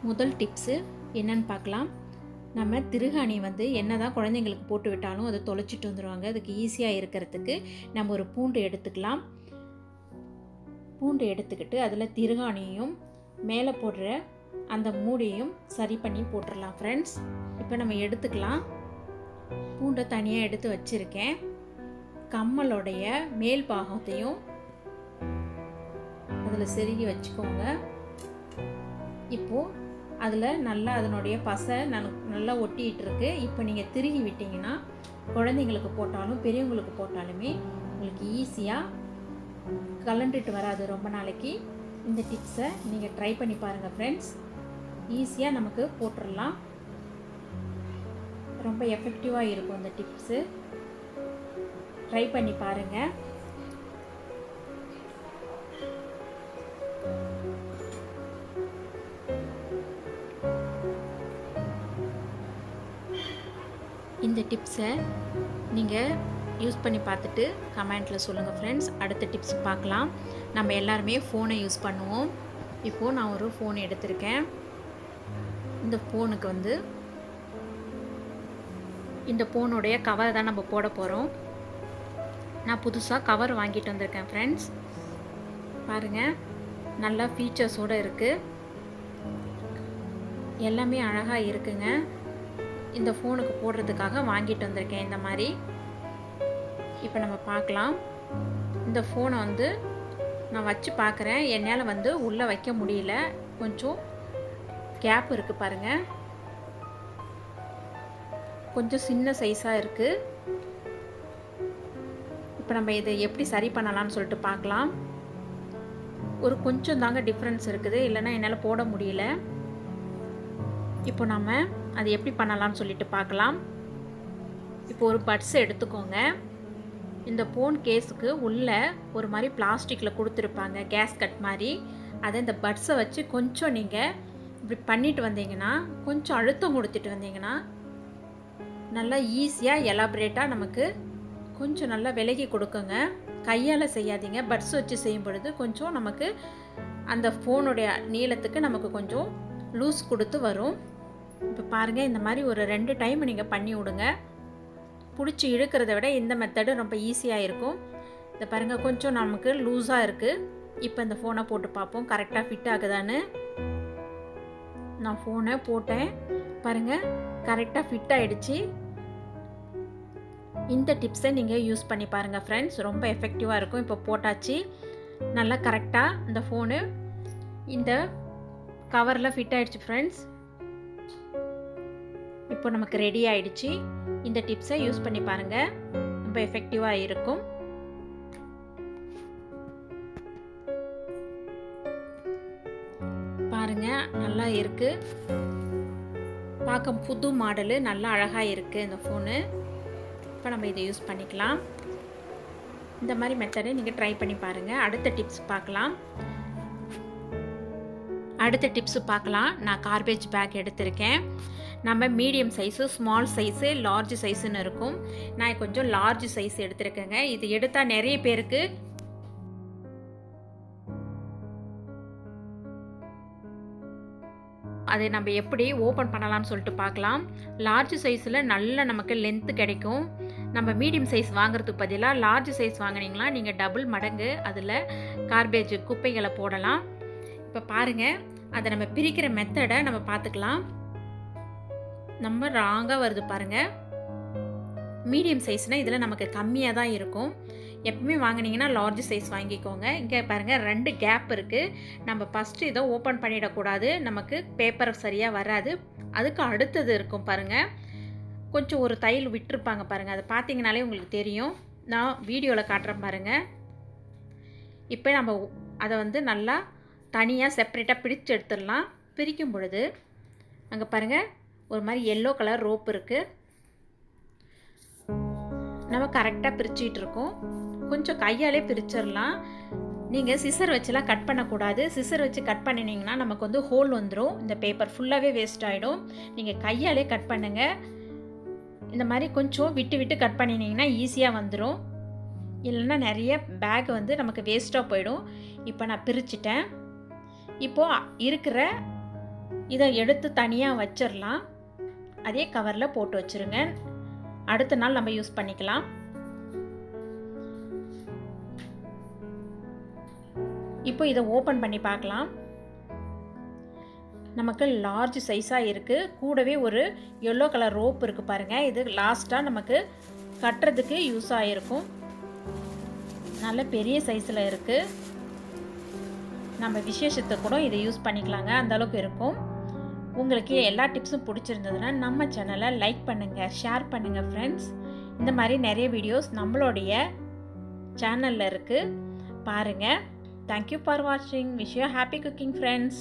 முதல் டிப்ஸு என்னன்னு பார்க்கலாம். நம்ம திருகாணி வந்து என்னதான் குழந்தைங்களுக்கு போட்டு விட்டாலும் அதை தொலைச்சிட்டு வந்துடுவாங்க. அதுக்கு ஈஸியாக இருக்கிறதுக்கு நம்ம ஒரு பூண்டு எடுத்துக்கலாம். பூண்டு எடுத்துக்கிட்டு அதில் திருகாணியும் மேலே போடுற அந்த மூடியும் சரி பண்ணி போட்டுடலாம் ஃப்ரெண்ட்ஸ். இப்போ நம்ம எடுத்துக்கலாம். பூண்டை தனியாக எடுத்து வச்சுருக்கேன். கம்மலோடைய மேல் பாகத்தையும் அதில் செருகி வச்சுக்கோங்க. இப்போது அதில் நல்லா அதனுடைய பசை நல்லா ஒட்டிகிட்டு இருக்கு. இப்போ நீங்கள் திருகி விட்டிங்கன்னா குழந்தைங்களுக்கு போட்டாலும் பெரியவங்களுக்கு போட்டாலுமே உங்களுக்கு ஈஸியாக கலண்டுட்டு வராது ரொம்ப நாளைக்கு. இந்த டிப்ஸை நீங்கள் ட்ரை பண்ணி பாருங்கள் ஃப்ரெண்ட்ஸ். ஈஸியாக நமக்கு போட்டுடலாம். ரொம்ப எஃபெக்டிவாக இருக்கும் இந்த டிப்ஸு. ட்ரை பண்ணி பாருங்கள். இந்த டிப்ஸை நீங்கள் யூஸ் பண்ணி பார்த்துட்டு கமெண்ட்டில் சொல்லுங்கள் ஃப்ரெண்ட்ஸ். அடுத்த டிப்ஸ் பார்க்கலாம். நம்ம எல்லாருமே ஃபோனை யூஸ் பண்ணுவோம். இப்போது நான் ஒரு ஃபோன் எடுத்திருக்கேன். இந்த ஃபோனுக்கு வந்து இந்த ஃபோனுடைய கவர் தான் நம்ம போட போகிறோம். நான் புதுசாக கவர் வாங்கிட்டு வந்திருக்கேன் ஃப்ரெண்ட்ஸ். பாருங்கள், நல்லா ஃபீச்சர்ஸோடு இருக்குது. எல்லாமே அழகாக இருக்குங்க. இந்த ஃபோனுக்கு போடுறதுக்காக வாங்கிட்டு வந்திருக்கேன் இந்த மாதிரி. இப்போ நம்ம பார்க்கலாம். இந்த ஃபோனை வந்து நான் வச்சு பார்க்குறேன். என்னால் வந்து உள்ளே வைக்க முடியல. கொஞ்சம் கேப் இருக்குது பாருங்கள். கொஞ்சம் சின்ன சைஸாக இருக்குது. இப்போ நம்ம இதை எப்படி சரி பண்ணலாம்னு சொல்லிட்டு பார்க்கலாம். ஒரு கொஞ்சம் தாங்க டிஃப்ரென்ஸ் இருக்குது, இல்லைன்னா என்னால் போட முடியல. இப்போ நம்ம அது எப்படி பண்ணலாம்னு சொல்லிட்டு பார்க்கலாம். இப்போ ஒரு பட்ஸ் எடுத்துக்கோங்க. இந்த ஃபோன் கேஸுக்கு உள்ளே ஒரு மாதிரி பிளாஸ்டிக்கில் கொடுத்துருப்பாங்க, கேஸ் கட் மாதிரி. அதை இந்த பட்ஸை வச்சு கொஞ்சம் நீங்கள் இப்படி பண்ணிட்டு வந்தீங்கன்னா, கொஞ்சம் அழுத்தம் கொடுத்துட்டு வந்தீங்கன்னா நல்லா ஈஸியாக எலாபரேட்டாக நமக்கு கொஞ்சம் நல்லா விலகி கொடுக்குங்க. கையால் செய்யாதீங்க. பட்ஸ் வச்சு செய்யும் பொழுது கொஞ்சம் நமக்கு அந்த ஃபோனுடைய நீளத்துக்கு நமக்கு கொஞ்சம் லூஸ் கொடுத்து வரும். இப்போ பாருங்கள், இந்த மாதிரி ஒரு 2 டைம் நீங்கள் பண்ணி விடுங்க. பிடிச்சி இழுக்கிறத விட இந்த மெத்தடு ரொம்ப ஈஸியாக இருக்கும். இதை பாருங்கள், கொஞ்சம் நமக்கு லூஸாக இருக்குது. இப்போ இந்த ஃபோனை போட்டு பார்ப்போம் கரெக்டாக ஃபிட் ஆகுதான்னு. நான் ஃபோனை போட்டேன் பாருங்கள், கரெக்டாக ஃபிட் ஆகிடுச்சு. இந்த டிப்ஸை நீங்கள் யூஸ் பண்ணி பாருங்கள் ஃப்ரெண்ட்ஸ். ரொம்ப எஃபெக்டிவாக இருக்கும். இப்போ போட்டாச்சு. நல்லா கரெக்டாக இந்த ஃபோனு இந்த கவரில் ஃபிட் ஆகிடுச்சு ஃப்ரெண்ட்ஸ். இப்போ நமக்கு ரெடி ஆகிடுச்சு. இந்த டிப்ஸை யூஸ் பண்ணி பாருங்கள். ரொம்ப எஃபெக்டிவாக இருக்கும். பாருங்கள், நல்லா இருக்குது. பார்க்க புது மாடலு, நல்லா அழகாக இருக்குது இந்த ஃபோனு. இப்போ நம்ம இதை யூஸ் பண்ணிக்கலாம். இந்த மாதிரி மெத்தடை நீங்கள் ட்ரை பண்ணி பாருங்கள். அடுத்த டிப்ஸ் பார்க்கலாம். நான் கார்பேஜ் பேக் எடுத்திருக்கேன். நம்ம medium size, small size, large சைஸுன்னு இருக்கும். நான் கொஞ்சம் லார்ஜ் சைஸ் எடுத்திருக்கேங்க. இது எடுத்தால் நிறைய பேருக்கு அதை நம்ம எப்படி ஓப்பன் பண்ணலாம்னு சொல்லிட்டு பார்க்கலாம். லார்ஜ் சைஸில் நல்ல நமக்கு லென்த்து கிடைக்கும். நம்ம மீடியம் சைஸ் வாங்குறதுக்கு பதிலாக லார்ஜ் சைஸ் வாங்கினீங்களா நீங்கள் டபுள் மடங்கு அதில் கார்பேஜ் குப்பைகளை போடலாம். இப்போ பாருங்கள், அதை நம்ம பிரிக்கிற மெத்தடை நம்ம பார்த்துக்கலாம். நம்ம ராங்காக வருது பாருங்கள். மீடியம் சைஸ்னால் இதில் நமக்கு கம்மியாக தான் இருக்கும். எப்பவுமே வாங்கினீங்கன்னா லார்ஜ் சைஸ் வாங்கிக்கோங்க. இங்கே பாருங்கள், 2 கேப் இருக்குது. நம்ம ஃபஸ்ட்டு இதை ஓப்பன் பண்ணிடக்கூடாது, நமக்கு பேப்பர் சரியாக வராது. அதுக்கு அடுத்தது இருக்கும் பாருங்கள், கொஞ்சம் ஒரு தையல் விட்டுருப்பாங்க பாருங்கள். அதை பார்த்தீங்கனாலே உங்களுக்கு தெரியும். நான் வீடியோவில் காட்டுறேன் பாருங்கள். இப்போ நம்ம அதை வந்து நல்லா தனியாக செப்பரேட்டாக பிரித்து எடுத்துடலாம். பிரிக்கும் பொழுது அங்கே பாருங்கள், ஒரு மாதிரி எல்லோ கலர் ரோப் இருக்குது. நம்ம கரெக்டாக பிரிச்சுட்டு இருக்கோம். கொஞ்சம் கையாலே பிரிச்சிடலாம். நீங்கள் சிசர் வச்சுலாம் கட் பண்ணக்கூடாது. சிசர் வச்சு கட் பண்ணினீங்கன்னா நமக்கு வந்து ஹோல் வந்துடும். இந்த பேப்பர் ஃபுல்லாகவே வேஸ்ட் ஆகிடும். நீங்கள் கையாலே கட் பண்ணுங்கள். இந்த மாதிரி கொஞ்சம் விட்டு விட்டு கட் பண்ணினீங்கன்னா ஈஸியாக வந்துடும். இல்லைன்னா நிறைய பேக் வந்து நமக்கு வேஸ்ட்டாக போயிடும். இப்போ நான் பிரிச்சுட்டேன். இப்போது இருக்கிற இதை எடுத்து தனியாக வச்சிடலாம். அதே கவரில் போட்டு வச்சுருங்க. அடுத்த நாள் நம்ம யூஸ் பண்ணிக்கலாம். இப்போ இதை ஓப்பன் பண்ணி பார்க்கலாம். நமக்கு லார்ஜ் சைஸாக இருக்குது. கூடவே ஒரு எல்லோ கலர் ரோப் இருக்குது பாருங்கள். இது லாஸ்ட்டாக நமக்கு கட்டுறதுக்கு யூஸ் ஆகிருக்கும். நல்ல பெரிய சைஸில் இருக்குது. நம்ம விசேஷத்துக்கு கூட இதை யூஸ் பண்ணிக்கலாங்க, அந்தளவுக்கு இருக்கும். உங்களுக்கு எல்லா டிப்ஸும் பிடிச்சிருந்ததுன்னா நம்ம சேனலை லைக் பண்ணுங்கள், ஷேர் பண்ணுங்கள் ஃப்ரெண்ட்ஸ். இந்த மாதிரி நிறைய வீடியோஸ் நம்மளுடைய சேனலில் இருக்குது, பாருங்கள். தேங்க்யூ ஃபார் வாட்சிங். Wish you happy cooking friends.